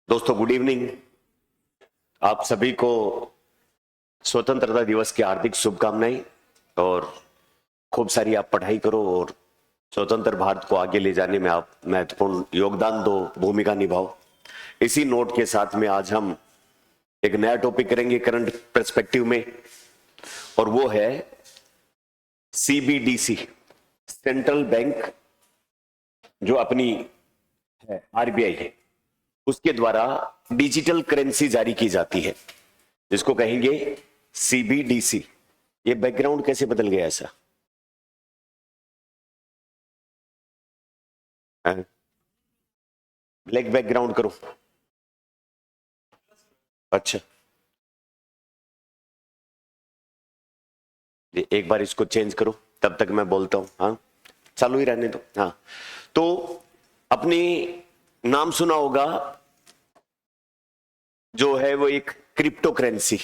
दोस्तों good evening. आप सभी को स्वतंत्रता दिवस की हार्दिक शुभकामनाएं और खूब सारी आप पढ़ाई करो और स्वतंत्र भारत को आगे ले जाने में आप महत्वपूर्ण योगदान दो, भूमिका निभाओ। इसी नोट के साथ में आज हम एक नया टॉपिक करेंगे करंट पर्सपेक्टिव में, और वो है सीबीडीसी, सेंट्रल बैंक जो अपनी है आरबीआई है, उसके द्वारा डिजिटल करेंसी जारी की जाती है, जिसको कहेंगे सीबीडीसी। ये बैकग्राउंड कैसे बदल गया ऐसा? ब्लैक बैकग्राउंड करो। अच्छा, एक बार इसको चेंज करो, तब तक मैं बोलता हूं। हाँ, चालू ही रहने दो। हाँ, तो अपनी नाम सुना होगा जो है वो एक क्रिप्टो करेंसी,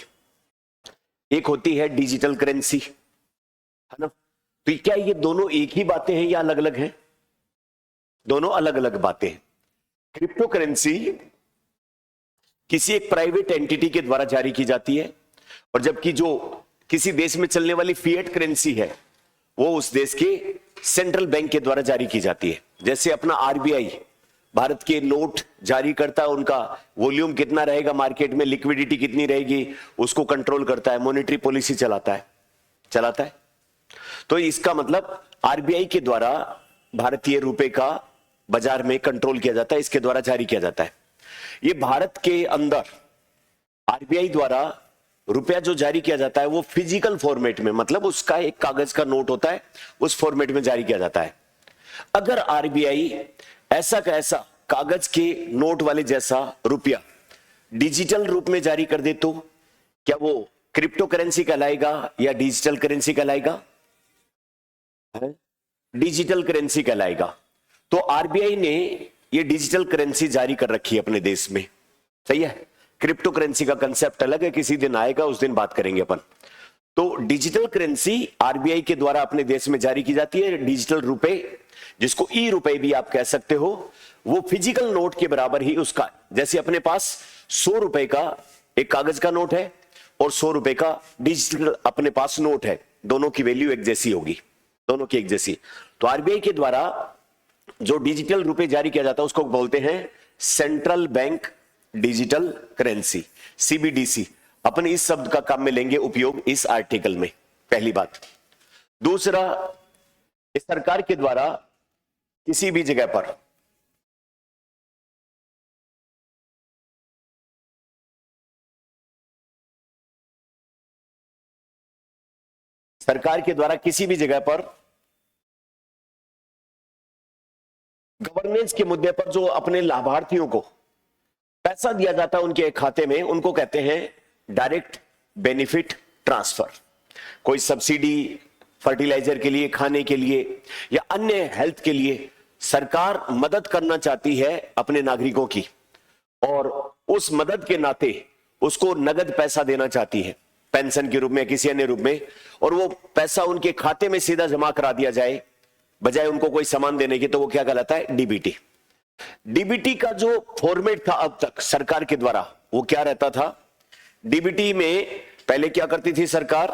एक होती है डिजिटल करेंसी, है ना। तो क्या ये दोनों एक ही बातें हैं या अलग अलग हैं? दोनों अलग अलग बातें हैं। क्रिप्टो करेंसी किसी एक प्राइवेट एंटिटी के द्वारा जारी की जाती है, और जबकि जो किसी देश में चलने वाली फिएट करेंसी है वो उस देश के सेंट्रल बैंक के द्वारा जारी की जाती है। जैसे अपना आरबीआई भारत के नोट जारी करता है, उनका वॉल्यूम कितना रहेगा मार्केट में, लिक्विडिटी कितनी रहेगी, उसको कंट्रोल करता है, मॉनेटरी पॉलिसी चलाता है। तो इसका मतलब आरबीआई के द्वारा भारतीय रुपए का बाजार में कंट्रोल किया जाता है, इसके द्वारा जारी किया जाता है। ये भारत के अंदर आरबीआई द्वारा रुपया जो जारी किया जाता है वो फिजिकल फॉर्मेट में, मतलब उसका एक कागज का नोट होता है, उस फॉर्मेट में जारी किया जाता है। अगर आरबीआई ऐसा का ऐसा कागज के नोट वाले जैसा रुपया डिजिटल रूप में जारी कर दे, तो क्या वो क्रिप्टो करेंसी कहलाएगा या डिजिटल करेंसी कहलाएगा? डिजिटल करेंसी कहलाएगा। तो आरबीआई ने ये डिजिटल करेंसी जारी कर रखी है अपने देश में, सही है। क्रिप्टो करेंसी का कंसेप्ट अलग है, किसी दिन आएगा, उस दिन बात करेंगे अपन। तो डिजिटल करेंसी आरबीआई के द्वारा अपने देश में जारी की जाती है। डिजिटल रुपए, जिसको ई रुपए भी आप कह सकते हो, वो फिजिकल नोट के बराबर ही उसका, जैसे अपने पास 100 रुपए का एक कागज का नोट है और 100 रुपए का डिजिटल अपने पास नोट है, दोनों की वैल्यू एक जैसी होगी, दोनों की एक जैसी। तो आरबीआई के द्वारा जो डिजिटल रुपए जारी किया जाता है उसको बोलते हैं central bank digital currency, CBDC. अपन इस शब्द का काम में लेंगे उपयोग इस आर्टिकल में, पहली बात। दूसरा, इस सरकार के द्वारा किसी भी जगह पर किसी भी जगह पर गवर्नेंस के मुद्दे पर जो अपने लाभार्थियों को पैसा दिया जाता है उनके खाते में, उनको कहते हैं डायरेक्ट बेनिफिट ट्रांसफर। कोई सब्सिडी फर्टिलाइजर के लिए, खाने के लिए या अन्य हेल्थ के लिए सरकार मदद करना चाहती है अपने नागरिकों की, और उस मदद के नाते उसको नगद पैसा देना चाहती है, पेंशन के रूप में, किसी अन्य रूप में, और वो पैसा उनके खाते में सीधा जमा करा दिया जाए बजाय उनको कोई सामान देने की, तो वो क्या कहलाता है? डीबीटी। डीबीटी का जो फॉर्मेट था अब तक सरकार के द्वारा, वो क्या रहता था? डीबीटी में पहले क्या करती थी सरकार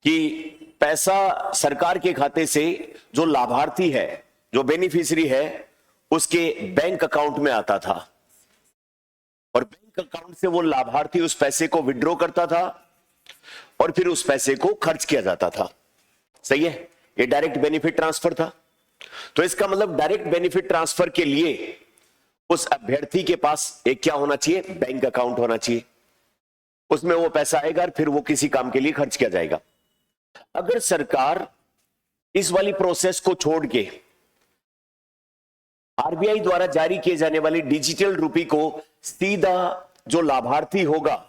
कि पैसा सरकार के खाते से जो लाभार्थी है, जो बेनिफिशियरी है, उसके बैंक अकाउंट में आता था, और बैंक अकाउंट से वो लाभार्थी उस पैसे को विड्रॉ करता था और फिर उस पैसे को खर्च किया जाता था, सही है। ये डायरेक्ट बेनिफिट ट्रांसफर था। तो इसका मतलब डायरेक्ट बेनिफिट ट्रांसफर के लिए उस अभ्यर्थी के पास एक क्या होना चाहिए? बैंक अकाउंट होना चाहिए, उसमें वो पैसा आएगा और फिर वो किसी काम के लिए खर्च किया जाएगा। अगर सरकार इस वाली प्रोसेस को छोड़ के आरबीआई द्वारा जारी किए जाने वाली डिजिटल रुपए को सीधा जो लाभार्थी होगा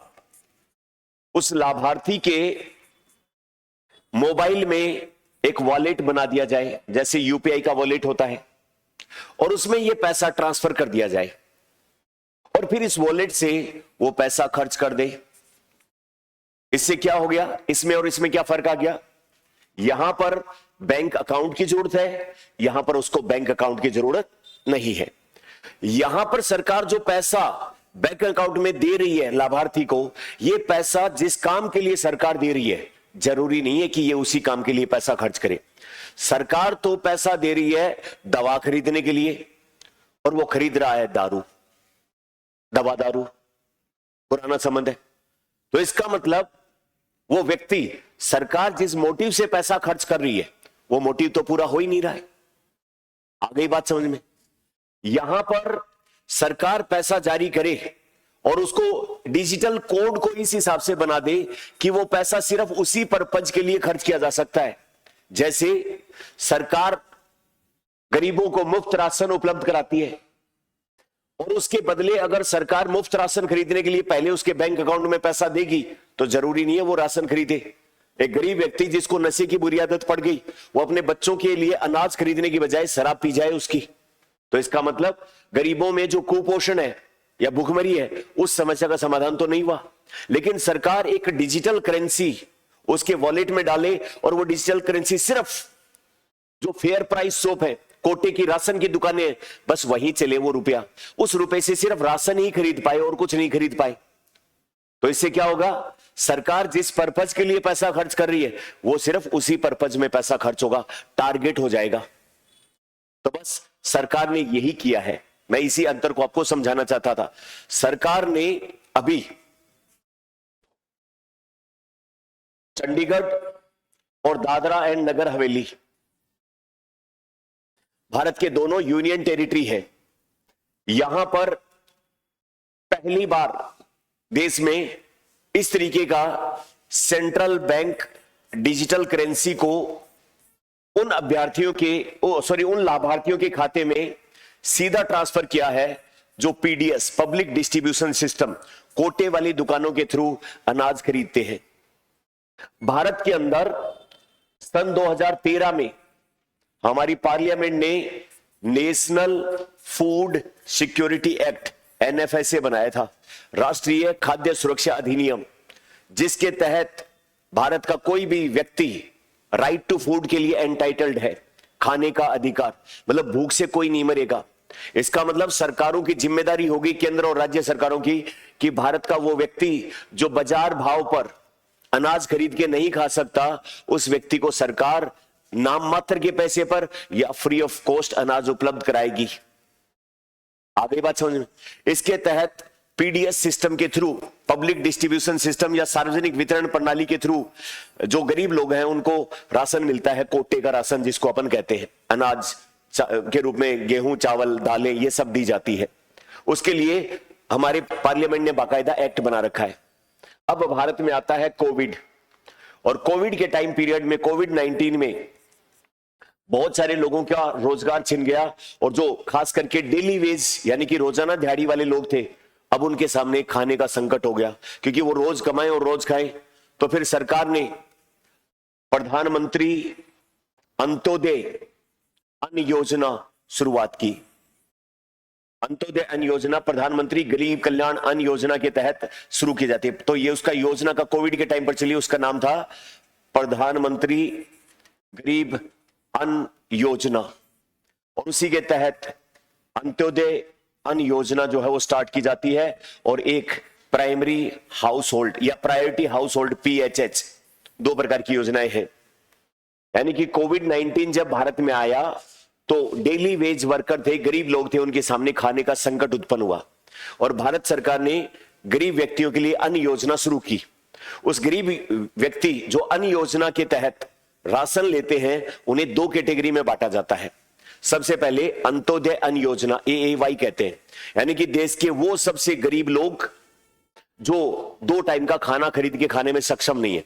उस लाभार्थी के मोबाइल में एक वॉलेट बना दिया जाए, जैसे यूपीआई का वॉलेट होता है, और उसमें यह पैसा ट्रांसफर कर दिया जाए और फिर इस वॉलेट से वो पैसा खर्च कर दे। इससे क्या हो गया? इसमें और इसमें क्या फर्क आ गया? यहां पर बैंक अकाउंट की जरूरत है, यहां पर उसको बैंक अकाउंट की जरूरत नहीं है। यहां पर सरकार जो पैसा बैंक अकाउंट में दे रही है लाभार्थी को, ये पैसा जिस काम के लिए सरकार दे रही है, जरूरी नहीं है कि ये उसी काम के लिए पैसा खर्च करे। सरकार तो पैसा दे रही है दवा खरीदने के लिए, और वो खरीद रहा है दारू, दवा दारू, पुराना संबंध है। तो इसका मतलब वो व्यक्ति, सरकार जिस मोटिव से पैसा खर्च कर रही है, वो मोटिव तो पूरा हो ही नहीं रहा है। आ गई बात समझ में? यहां पर सरकार पैसा जारी करे और उसको डिजिटल कोड को इस हिसाब से बना दे कि वो पैसा सिर्फ उसी पर्पज के लिए खर्च किया जा सकता है। जैसे सरकार गरीबों को मुफ्त राशन उपलब्ध कराती है, और उसके बदले अगर सरकार मुफ्त राशन खरीदने के लिए पहले उसके बैंक अकाउंट में पैसा देगी, तो जरूरी नहीं है वो राशन खरीदे। एक गरीब व्यक्ति जिसको नशे की बुरी आदत पड़ गई, वो अपने बच्चों के लिए अनाज खरीदने की बजाय शराब पी जाए उसकी। तो इसका मतलब गरीबों में जो कुपोषण है या भूखमरी है, उस समस्या का समाधान तो नहीं हुआ। लेकिन सरकार एक डिजिटल करेंसी उसके वॉलेट में डाले, और वो डिजिटल करेंसी सिर्फ जो फेयर प्राइस शॉप है, कोटे की राशन की दुकानें, बस वहीं चले वो रुपया, उस रुपए से सिर्फ राशन ही खरीद पाए और कुछ नहीं खरीद पाए। तो इससे क्या होगा? सरकार जिस पर्पज के लिए पैसा खर्च कर रही है, वो सिर्फ उसी पर्पज में पैसा खर्च होगा, टारगेट हो जाएगा। तो बस सरकार ने यही किया है। मैं इसी अंतर को आपको समझाना चाहता था। सरकार ने अभी चंडीगढ़ और दादरा एंड नगर हवेली, भारत के दोनों यूनियन टेरिटरी है, यहां पर पहली बार देश में इस तरीके का सेंट्रल बैंक डिजिटल करेंसी को उन अभ्यर्थियों के उन लाभार्थियों के खाते में सीधा ट्रांसफर किया है जो पीडीएस पब्लिक डिस्ट्रीब्यूशन सिस्टम कोटे वाली दुकानों के थ्रू अनाज खरीदते हैं। भारत के अंदर सन 2013 में हमारी पार्लियामेंट ने national food security act NFSA बनाया था, राष्ट्रीय खाद्य सुरक्षा अधिनियम, जिसके तहत भारत का कोई भी व्यक्ति राइट टू फूड के लिए एंटाइटल्ड है, खाने का अधिकार, मतलब भूख से कोई नहीं मरेगा। इसका मतलब सरकारों की जिम्मेदारी होगी, केंद्र और राज्य सरकारों की, कि भारत का वो व्यक्ति जो बाजार भाव पर अनाज खरीद के नहीं खा सकता, उस व्यक्ति को सरकार नाम मात्र के पैसे पर या फ्री ऑफ कॉस्ट अनाज उपलब्ध कराएगी। आ गई बात समझ में? इसके तहत पीडीएस सिस्टम के थ्रू, पब्लिक डिस्ट्रीब्यूशन सिस्टम या सार्वजनिक वितरण प्रणाली के थ्रू जो गरीब लोग हैं उनको राशन मिलता है, कोटे का राशन जिसको अपन कहते हैं, अनाज के रूप में गेहूं, चावल, दालें, ये सब दी जाती है। उसके लिए हमारे पार्लियामेंट ने बाकायदा एक्ट बना रखा है। अब भारत में आता है कोविड, और कोविड के टाइम पीरियड में, कोविड-19 में बहुत सारे लोगों का रोजगार छिन गया, और जो खास करके डेली वेज यानी कि रोजाना दिहाड़ी वाले लोग थे, अब उनके सामने खाने का संकट हो गया, क्योंकि वो रोज कमाएं और रोज खाएं। तो फिर सरकार ने प्रधानमंत्री अंत्योदय अन्न योजना शुरुआत की। अंत्योदय अन्न योजना प्रधानमंत्री गरीब कल्याण अन्न योजना के तहत शुरू की जाती है। तो ये उसका योजना का कोविड के टाइम पर चली, उसका नाम था प्रधानमंत्री गरीब अन्न योजना, और उसी के तहत अंत्योदय अन्न योजना जो है वो स्टार्ट की जाती है। और एक प्राइमरी हाउस होल्ड या प्रायोरिटी हाउस होल्ड पीएचएच, दो प्रकार की योजनाएं हैं। यानी कि कोविड-19 जब भारत में आया तो डेली वेज वर्कर थे, गरीब लोग थे, उनके सामने खाने का संकट उत्पन्न हुआ, और भारत सरकार ने गरीब व्यक्तियों के लिए अन्न योजना शुरू की। उस गरीब व्यक्ति जो अन्न योजना के तहत राशन लेते हैं, उन्हें दो कैटेगरी में बांटा जाता है। सबसे पहले अंत्योदय अन्न योजना, एएवाई कहते हैं, यानी कि देश के वो सबसे गरीब लोग जो 2 टाइम का खाना खरीद के खाने में सक्षम नहीं है,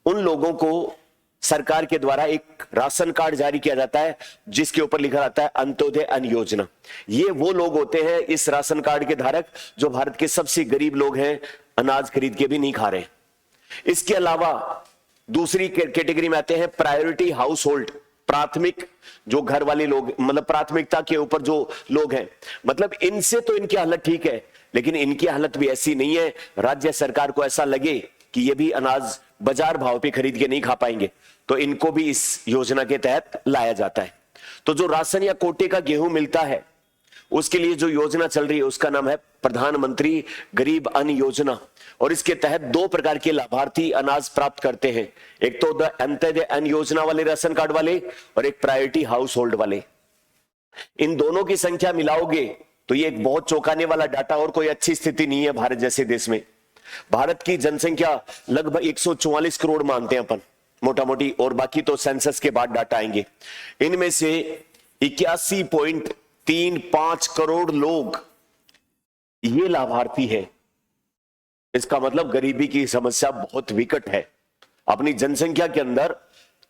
उन लोगों को सरकार के द्वारा एक राशन कार्ड जारी किया जाता है जिसके ऊपर लिखा रहता है अंत्योदय अन्न योजना। ये वो लोग होते हैं इस राशन कार्ड के धारक जो भारत के सबसे गरीब लोग हैं, अनाज खरीद के भी नहीं खा रहे। इसके अलावा दूसरी कैटेगरी में आते हैं प्रायोरिटी हाउस होल्ड, प्राथमिक जो घर वाले लोग, मतलब प्राथमिकता के ऊपर जो लोग हैं, मतलब इनसे तो इनकी हालत ठीक है, लेकिन इनकी हालत भी ऐसी नहीं है, राज्य सरकार को ऐसा लगे कि ये भी अनाज बाजार भाव पे खरीद के नहीं खा पाएंगे, तो इनको भी इस योजना के तहत लाया जाता है। तो जो राशन या कोटे का गेहूं मिलता है उसके लिए जो योजना चल रही है उसका नाम है प्रधानमंत्री गरीब अन्न योजना। और इसके तहत 2 प्रकार के लाभार्थी अनाज प्राप्त करते हैं, एक तो अंत्योदय अन्न योजना वाले राशन कार्ड वाले और एक प्रायोरिटी हाउस होल्ड वाले। इन दोनों की संख्या मिलाओगे तो ये एक बहुत चौंकाने वाला डाटा, और कोई अच्छी स्थिति नहीं है भारत जैसे देश में। भारत की जनसंख्या लगभग 144 करोड़ मानते हैं अपन मोटा मोटी, और बाकी तो सेंसस के बाद डाटा आएंगे। इनमें से 81.35 करोड़ लोग ये लाभार्थी हैं। इसका मतलब गरीबी की समस्या बहुत विकट है। अपनी जनसंख्या के अंदर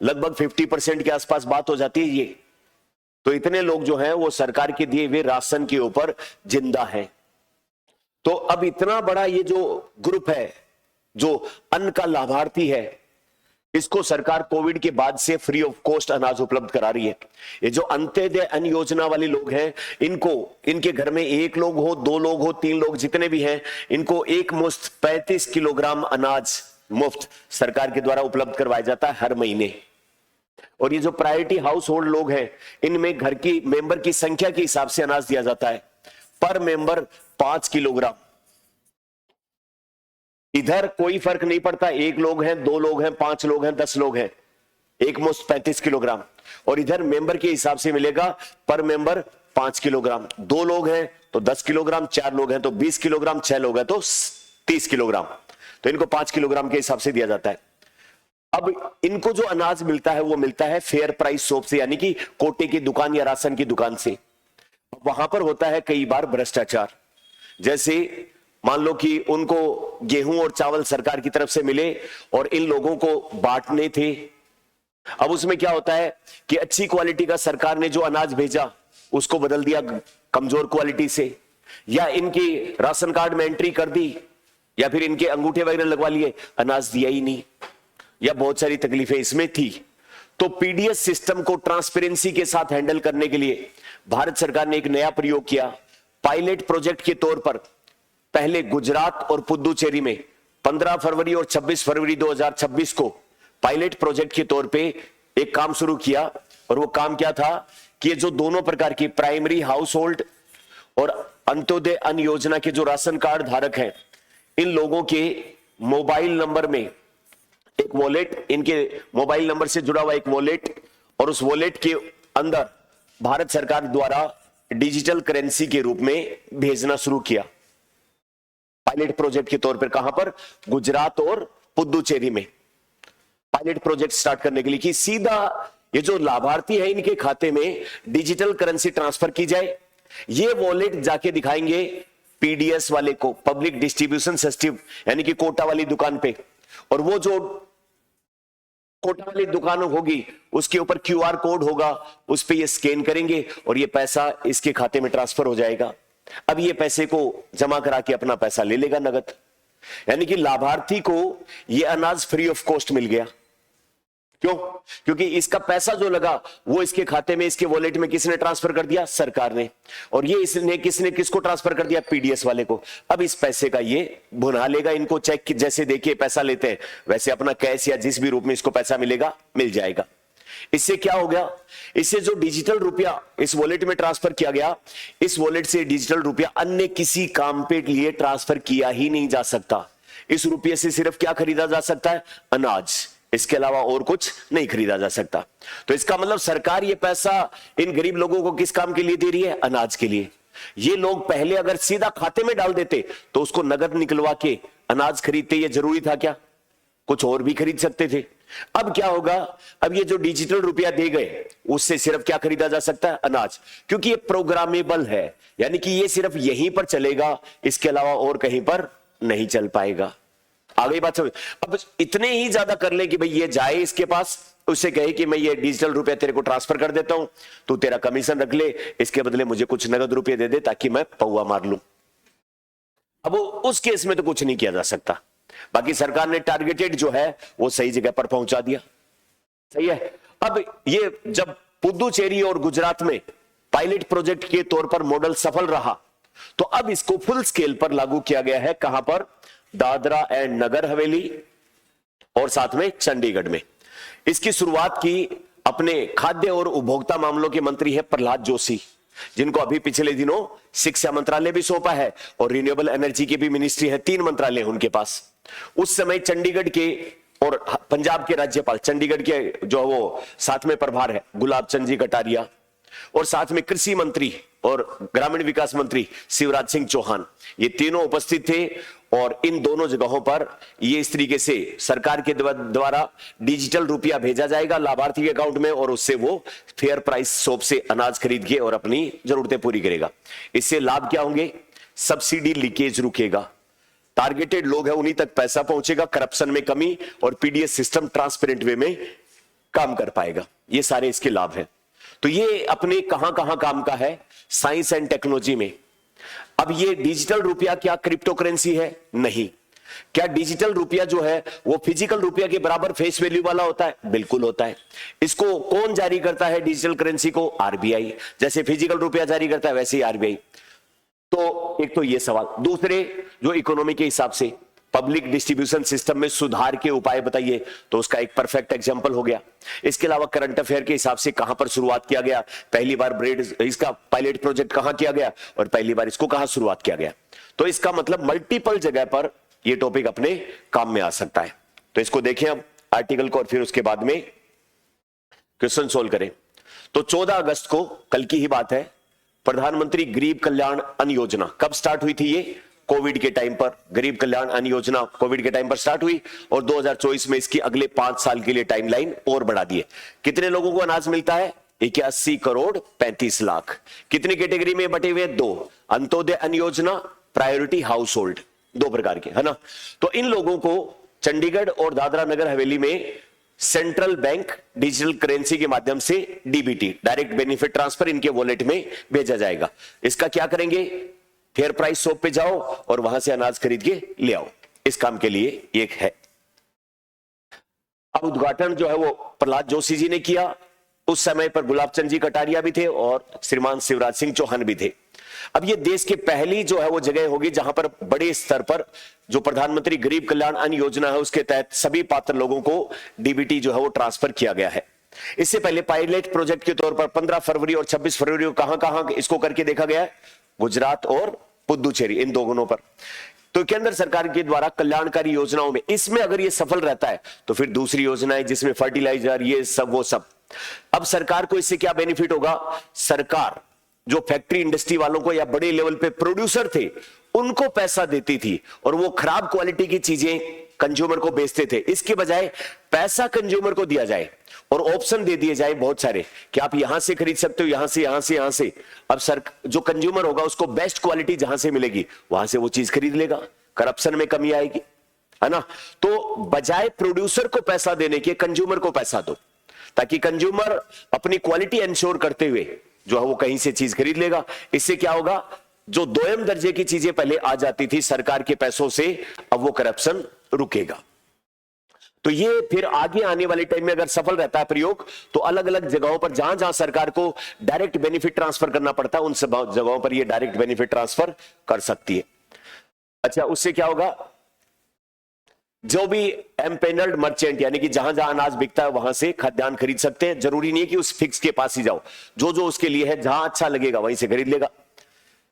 लगभग 50% के आसपास बात हो जाती है ये। तो इतने लोग जो हैं वो सरकार के दिए हुए राशन के ऊपर जिंदा हैं। तो अब इतना बड़ा ये जो ग्रुप है जो अन्न का लाभार्थी है, इसको सरकार कोविड के बाद से फ्री ऑफ कॉस्ट अनाज उपलब्ध करा रही है। ये जो अंत्योदय अन्न योजना वाले लोग हैं, इनको इनके घर में 1 लोग हो, 2 लोग हो, 3 लोग, जितने भी हैं, इनको एक मुश्त 35 किलोग्राम अनाज मुफ्त सरकार के द्वारा उपलब्ध करवाया जाता है हर महीने। और ये जो प्रायोरिटी हाउस होल्ड लोग हैं, इनमें घर की मेंबर की संख्या के हिसाब से अनाज दिया जाता है, पर मेंबर 5 किलोग्राम। इधर कोई फर्क नहीं पड़ता, 1 लोग हैं, 2 लोग हैं, 5 लोग हैं, 10 लोग हैं, एक मुश्त 35 किलोग्राम। और इधर मेंबर के हिसाब से मिलेगा, पर मेंबर 5 किलोग्राम। 2 लोग हैं तो 10 किलोग्राम, 4 लोग हैं तो 20 किलोग्राम, 6 लोग हैं तो 30 किलोग्राम। तो इनको 5 किलोग्राम के हिसाब से दिया जाता है। अब इनको जो अनाज मिलता है वो मिलता है फेयर प्राइस शॉप से, यानी कि कोटे की दुकान या राशन की दुकान से। वहां पर होता है कई बार भ्रष्टाचार। जैसे मान लो कि उनको गेहूं और चावल सरकार की तरफ से मिले और इन लोगों को बांटने थे। अब उसमें क्या होता है कि अच्छी क्वालिटी का सरकार ने जो अनाज भेजा उसको बदल दिया कमजोर क्वालिटी से, या इनकी राशन कार्ड में एंट्री कर दी, या फिर इनके अंगूठे वगैरह लगवा लिए, अनाज दिया ही नहीं, या बहुत सारी तकलीफें इसमें थी। तो पीडीएस सिस्टम को ट्रांसपेरेंसी के साथ हैंडल करने के लिए भारत सरकार ने एक नया प्रयोग किया। पायलट प्रोजेक्ट के तौर पर पहले गुजरात और पुदुचेरी में 15 फरवरी और 26 फरवरी 2026 को पायलट प्रोजेक्ट के तौर पे एक काम शुरू किया। और वो काम क्या था कि ये जो दोनों प्रकार की प्राइमरी हाउस होल्ड और अंत्योदय अन्न योजना के जो राशन कार्ड धारक हैं, इन लोगों के मोबाइल नंबर में एक वॉलेट, इनके मोबाइल नंबर से जुड़ा हुआ एक वॉलेट, और उस वॉलेट के अंदर भारत सरकार द्वारा डिजिटल करेंसी के रूप में भेजना शुरू किया। पायलट प्रोजेक्ट के तौर पर कहां पर? गुजरात और पुदुचेरी में पायलट प्रोजेक्ट स्टार्ट करने के लिए कि सीधा ये जो लाभार्थी है इनके खाते में डिजिटल करेंसी ट्रांसफर की जाए। ये वॉलेट जाके दिखाएंगे पीडीएस वाले को, पब्लिक डिस्ट्रीब्यूशन सिस्टम, यानी कि कोटा वाली दुकान पे, और वो जो कोटा वाली दुकान होगी उसके ऊपर क्यूआर कोड होगा, उस पे ये स्कैन करेंगे और ये पैसा इसके खाते में ट्रांसफर हो जाएगा। अब ये पैसे को जमा करा के अपना पैसा ले लेगा नगद, यानी कि लाभार्थी को ये अनाज फ्री ऑफ कॉस्ट मिल गया। क्यों? क्योंकि इसका पैसा जो लगा वो इसके खाते में, इसके वॉलेट में किसने ट्रांसफर कर दिया? सरकार ने। और ये इसने किसने किसको ट्रांसफर कर दिया? पीडीएस वाले को। अब इस पैसे का ये भुना लेगा, इनको चेक जैसे देखिए पैसा लेते हैं वैसे अपना कैश या जिस भी रूप में इसको पैसा मिलेगा मिल जाएगा। इससे क्या हो गया? इससे जो डिजिटल रुपया इस वॉलेट में ट्रांसफर किया गया, इस वॉलेट से डिजिटल रुपया अन्य किसी काम पे लिए ट्रांसफर किया ही नहीं जा सकता। इस रुपये से सिर्फ क्या खरीदा जा सकता है? अनाज। इसके अलावा और कुछ नहीं खरीदा जा सकता। तो इसका मतलब सरकार ये पैसा इन गरीब लोगों को किस काम के लिए दे रही है? अनाज के लिए। ये लोग पहले अगर सीधा खाते में डाल देते तो उसको नगद निकलवा के अनाज खरीदते, ये जरूरी था क्या? कुछ और भी खरीद सकते थे। अब क्या होगा? अब ये जो डिजिटल रुपया दे गए उससे सिर्फ क्या खरीदा जा सकता है? अनाज। क्योंकि ये प्रोग्रामेबल है, यानी कि ये सिर्फ यहीं पर चलेगा, इसके अलावा और कहीं पर नहीं चल पाएगा। आ गई बात समझ? अब इतने ही ज्यादा कर ले कि भाई ये जाए इसके पास, उससे कहे कि मैं ये डिजिटल रुपया तेरे को ट्रांसफर कर देता हूं, तू तेरा कमीशन रख ले, इसके बदले मुझे कुछ नगद रुपये दे दे ताकि मैं पौवा मार लूं। अब उस केस में तो कुछ नहीं किया जा सकता। बाकी सरकार ने टारगेटेड जो है वो सही जगह पर पहुंचा दिया। सही है। अब ये जब पुदुचेरी और गुजरात में पायलट प्रोजेक्ट के तौर पर मॉडल सफल रहा, तो अब इसको फुल स्केल पर लागू किया गया है। कहां पर? दादरा एंड नगर हवेली और साथ में चंडीगढ़ में। इसकी शुरुआत की अपने खाद्य और उपभोक्ता मामलों के मंत्री है प्रहलाद जोशी। जिनको अभी पिछले दिनों शिक्षा मंत्रालय भी सौंपा है और रिन्यूएबल एनर्जी की भी मिनिस्ट्री है, 3 मंत्रालय उनके पास। उस समय चंडीगढ़ के और पंजाब के राज्यपाल, चंडीगढ़ के जो वो साथ में प्रभार है गुलाब चंद जी कटारिया, और साथ में कृषि मंत्री और ग्रामीण विकास मंत्री शिवराज सिंह चौहान, ये तीनों उपस्थित थे। और इन दोनों जगहों पर ये इस तरीके से सरकार के द्वारा डिजिटल रुपया भेजा जाएगा लाभार्थी के अकाउंट में, और उससे वो फेयर प्राइस शॉप से अनाज खरीद के और अपनी जरूरतें पूरी करेगा। इससे लाभ क्या होंगे? सब्सिडी लीकेज रुकेगा, टारगेटेड लोग हैं उन्हीं तक पैसा पहुंचेगा, करप्शन में कमी, और पीडीएस सिस्टम ट्रांसपेरेंट वे में काम कर पाएगा। ये सारे इसके लाभ हैं। तो ये अपने कहां कहां काम का है? साइंस एंड टेक्नोलॉजी में। अब ये डिजिटल रुपया क्या क्रिप्टो करेंसी है? नहीं। क्या डिजिटल रुपया जो है वो फिजिकल रुपया के बराबर फेस वैल्यू वाला होता है? बिल्कुल होता है। इसको कौन जारी करता है डिजिटल करेंसी को? आरबीआई। जैसे फिजिकल रुपया जारी करता है वैसे ही आरबीआई। तो एक तो ये सवाल। दूसरे, जो इकोनॉमी के हिसाब से पब्लिक डिस्ट्रीब्यूशन सिस्टम में सुधार के उपाय बताइए, तो उसका एक परफेक्ट एग्जांपल हो गया। इसके अलावा करंट अफेयर के हिसाब से कहां पर शुरुआत किया गया, पहली बार ब्रेड इसका पायलट प्रोजेक्ट कहां किया गया और पहली बार इसको कहां शुरुआत किया गया। तो इसका मतलब मल्टीपल जगह पर यह टॉपिक अपने काम में आ सकता है। तो इसको देखें अब आर्टिकल को, और फिर उसके बाद में क्वेश्चन सोल्व करें। तो 14 अगस्त को, कल की ही बात है, प्रधानमंत्री गरीब कल्याण अन्न योजना कब स्टार्ट हुई थी? ये कोविड के टाइम पर गरीब कल्याण अन्न योजना कोविड के टाइम पर स्टार्ट हुई, और 2024 में इसकी अगले 5 साल के लिए टाइमलाइन और बढ़ा दी है। कितने लोगों को अनाज मिलता है? 81 करोड़ 35 लाख। कितनी कैटेगरी में बटे हुए? 2। अंत्योदय अन्न योजना, प्रायोरिटी हाउस होल्ड, 2 प्रकार के, है ना। तो इन लोगों को चंडीगढ़ और दादरा नगर हवेली में सेंट्रल बैंक डिजिटल करेंसी के माध्यम से डीबीटी, डायरेक्ट बेनिफिट ट्रांसफर, इनके वॉलेट में भेजा जाएगा। इसका क्या करेंगे? फेयर प्राइस शॉप पे जाओ और वहां से अनाज खरीद के ले आओ। इस काम के लिए एक है। अब उद्घाटन जो है वो प्रहलाद जोशी जी ने किया। उस समय पर गुलाब चंद जी कटारिया भी थे और श्रीमान शिवराज सिंह चौहान भी थे। अब ये देश के पहली जो है वो जगह होगी जहां पर बड़े स्तर पर जो प्रधानमंत्री गरीब कल्याण अन्न योजना है उसके तहत सभी पात्र लोगों को डीबीटी जो है वो ट्रांसफर किया गया है। इससे पहले पायलट प्रोजेक्ट के तौर पर 15 फरवरी और 26 फरवरी को कहां कहां इसको करके देखा गया है? गुजरात और पुदुचेरी, इन दोनों पर। तो केंद्र सरकार के द्वारा कल्याणकारी योजनाओं में इसमें अगर ये सफल रहता है तो फिर दूसरी योजनाएं जिसमें फर्टिलाइजर, ये सब वो सब। अब सरकार को इससे क्या बेनिफिट होगा? सरकार जो फैक्ट्री इंडस्ट्री वालों को या बड़े लेवल पे प्रोड्यूसर थे उनको पैसा देती थी और वो खराब क्वालिटी की चीजें कंज्यूमर को बेचते थे। इसके बजाय पैसा कंज्यूमर को दिया जाए और ऑप्शन दे दिए जाए बहुत सारे कि आप यहां से खरीद सकते हो, यहां से, यहां से, यहां से। अब सर जो कंज्यूमर होगा उसको बेस्ट क्वालिटी जहां से मिलेगी वहां से वो चीज खरीद लेगा, करप्शन में कमी आएगी, है ना। तो बजाय प्रोड्यूसर को पैसा देने के कंज्यूमर को पैसा दो, ताकि कंज्यूमर अपनी क्वालिटी इंश्योर करते हुए जो है वो कहीं से चीज खरीद लेगा। इससे क्या होगा? जो दोयम दर्जे की चीजें पहले आ जाती थी सरकार के पैसों से, अब वो करप्शन रुकेगा। तो ये फिर आगे आने वाले टाइम में अगर सफल रहता है प्रयोग, तो अलग अलग जगहों पर जहां जहां सरकार को डायरेक्ट बेनिफिट ट्रांसफर करना पड़ता है उन सब जगहों पर ये डायरेक्ट बेनिफिट ट्रांसफर कर सकती है। अच्छा, उससे क्या होगा? जो भी एम्पेनल्ड मर्चेंट यानी कि जहां जहां अनाज बिकता है वहां से खाद्यान्न खरीद सकते हैं। जरूरी नहीं है कि उस फिक्स के पास ही जाओ, जो जो उसके लिए है जहां अच्छा लगेगा वहीं से खरीद लेगा।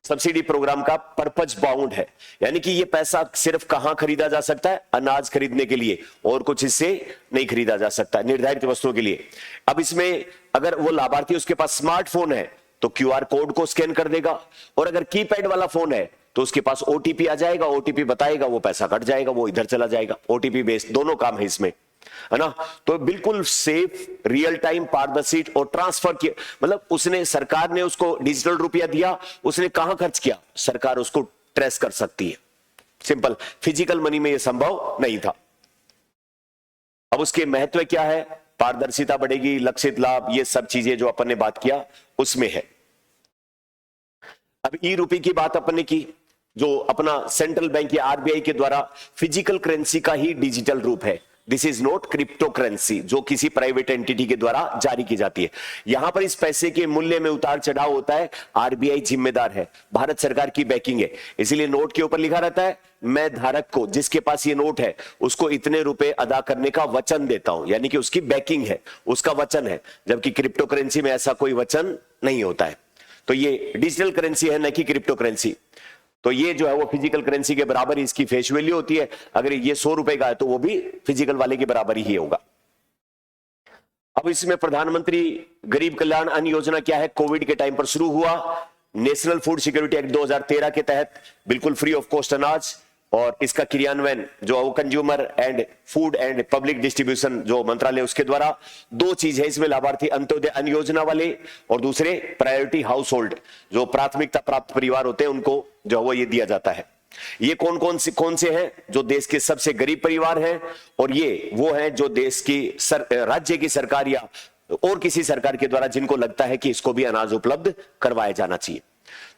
सब्सिडी प्रोग्राम का पर्पज बाउंड है, यानी कि ये पैसा सिर्फ कहां खरीदा जा सकता है? अनाज खरीदने के लिए, और कुछ इससे नहीं खरीदा जा सकता निर्धारित वस्तुओं के लिए। अब इसमें अगर वो लाभार्थी उसके पास स्मार्टफोन है तो क्यूआर कोड को स्कैन कर देगा, और अगर कीपैड वाला फोन है तो उसके पास ओटीपी आ जाएगा, ओटीपी बताएगा, वो पैसा कट जाएगा, वो इधर चला जाएगा। ओटीपी बेस्ड दोनों काम है इसमें, है ना। तो बिल्कुल सेफ, रियल टाइम, पारदर्शी और ट्रांसफर किया, मतलब उसने, सरकार ने उसको डिजिटल रुपया दिया, उसने कहां खर्च किया, सरकार उसको ट्रेस कर सकती है। सिंपल, फिजिकल मनी में यह संभव नहीं था। अब उसके महत्व क्या है? पारदर्शिता बढ़ेगी, लक्षित लाभ, ये सब चीजें जो अपन ने बात किया उसमें है। अब ई रूपी की बात अपन ने की, जो अपना सेंट्रल बैंक या आरबीआई के द्वारा फिजिकल करेंसी का ही डिजिटल रूप है। This is not crypto currency जो किसी प्राइवेट एंटिटी के द्वारा जारी की जाती है। यहां पर इस पैसे के मूल्य में उतार चढ़ाव होता है, आरबीआई जिम्मेदार है, भारत सरकार की बैकिंग है। इसीलिए नोट के ऊपर लिखा रहता है, मैं धारक को, जिसके पास ये नोट है, उसको इतने रुपए अदा करने का वचन देता हूं, यानी कि उसकी बैकिंग है, उसका वचन है। जबकि क्रिप्टो करेंसी में ऐसा कोई वचन नहीं होता है। तो ये डिजिटल करेंसी है, न कि क्रिप्टो करेंसी। तो ये जो है वो फिजिकल करेंसी के बराबर ही इसकी फेस वैल्यू होती है। अगर ये 100 रुपए का है तो वो भी फिजिकल वाले के बराबर ही होगा। अब इसमें प्रधानमंत्री गरीब कल्याण अन्न योजना क्या है, कोविड के टाइम पर शुरू हुआ। नेशनल फूड सिक्योरिटी एक्ट 2013 के तहत बिल्कुल फ्री ऑफ कॉस्ट अनाज, और इसका क्रियान्वयन जो consumer and food and public distribution जो मंत्रालय उसके द्वारा। दो चीज है इसमें लाभार्थी, अंत्योदय अन्न योजना वाले और दूसरे प्रायोरिटी हाउस होल्ड, जो प्राथमिकता प्राप्त परिवार होते हैं उनको जो है वो ये दिया जाता है। ये कौन से हैं, जो देश के सबसे गरीब परिवार हैं, और ये वो हैं जो देश की राज्य की सरकार या और किसी सरकार के द्वारा जिनको लगता है कि इसको भी अनाज उपलब्ध करवाया जाना चाहिए,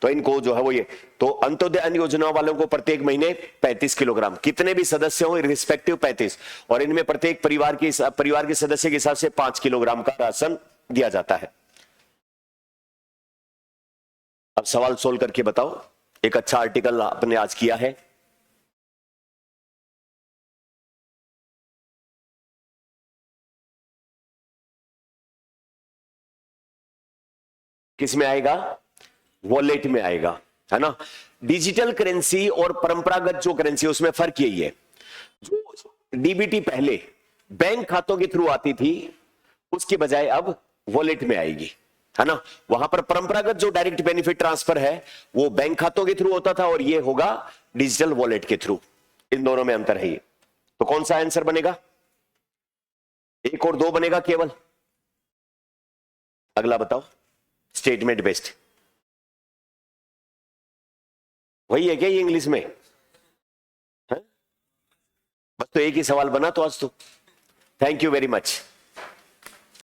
तो इनको जो है वो ये। तो अंत्योदय अन्न योजना वालों को प्रत्येक महीने 35 किलोग्राम, कितने भी सदस्य हो रिस्पेक्टिव 35, और इनमें प्रत्येक परिवार के सदस्य के हिसाब से 5 किलोग्राम का राशन दिया जाता है। अब सवाल सोल्व करके बताओ। एक अच्छा आर्टिकल आपने आज किया है, किस में आएगा, वॉलेट में आएगा, है ना। डिजिटल करेंसी और परंपरागत जो करेंसी उसमें फर्क यही है, जो डीबीटी पहले बैंक खातों के थ्रू आती थी उसकी बजाय अब वॉलेट में आएगी, है ना। वहां पर परंपरागत जो डायरेक्ट बेनिफिट ट्रांसफर है वो बैंक खातों के थ्रू होता था, और ये होगा डिजिटल वॉलेट के थ्रू। इन दोनों में अंतर है ये। तो कौन सा आंसर बनेगा, 1 और 2 बनेगा केवल। अगला बताओ, स्टेटमेंट बेस्ड वही है क्या ये इंग्लिश में है? बस तो एक ही सवाल बना तो आज तो। Thank you very much.